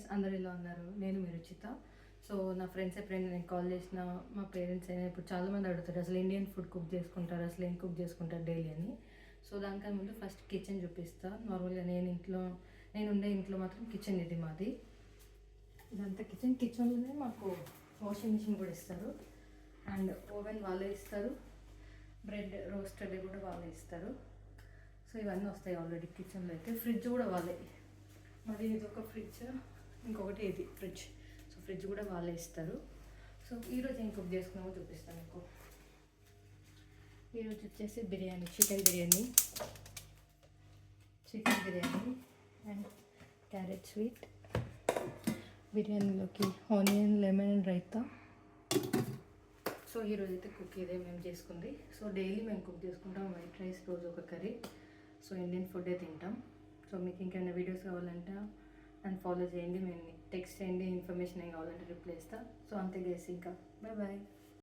Friends అందరు ఎలా ఉన్నారు? నేను మీ రుచిత. సో నా ఫ్రెండ్స్ ఎప్పుడైనా నేను కాల్ చేసిన, మా పేరెంట్స్ అయినా ఇప్పుడు చాలామంది అడుగుతారు అసలు ఇండియన్ ఫుడ్ కుక్ చేసుకుంటారు, అసలు ఏం కుక్ చేసుకుంటారు డైలీ అని. సో దానికన్నా ముందు ఫస్ట్ కిచెన్ చూపిస్తాను. నార్మల్గా నేను ఉండే ఇంట్లో మాత్రం కిచెన్ ఇది మాది. ఇదంతా కిచెన్లోనే మాకు వాషింగ్ మిషన్ కూడా ఇస్తారు, అండ్ ఓవెన్ వాళ్ళే ఇస్తారు, బ్రెడ్ రోస్టెడ్ కూడా వాళ్ళే ఇస్తారు. సో ఇవన్నీ వస్తాయి ఆల్రెడీ కిచెన్లో. అయితే ఫ్రిడ్జ్ కూడా వాళ్ళే. మరి ఇది ఒక ఫ్రిడ్జ్, ఇంకొకటి ఇది ఫ్రిడ్జ్. సో ఫ్రిడ్జ్ కూడా వాళ్ళే ఇస్తారు. సో ఈరోజు ఏం కుక్ చేసుకున్నామో చూపిస్తాను మీకు. ఈరోజు వచ్చేసి biryani, chicken biryani and carrot sweet. బిర్యానీలోకి onion, lemon and raita. So ఈరోజు అయితే కుక్ ఇదే మేము చేసుకుంది. సో డైలీ మేము కుక్ చేసుకుంటాం వైట్ రైస్, రోజు ఒక కర్రీ. సో ఇండియన్ ఫుడ్డే తింటాం. సో మీకు ఇంకేమైనా వీడియోస్ కావాలంటే నన్ను ఫాలో చేయండి, మేము టెక్స్ట్ చేయండి, ఇన్ఫర్మేషన్ ఏం కావాలంటే రిప్లై ఇస్తాను. సో అంతే చేసి ఇంకా బాయ్.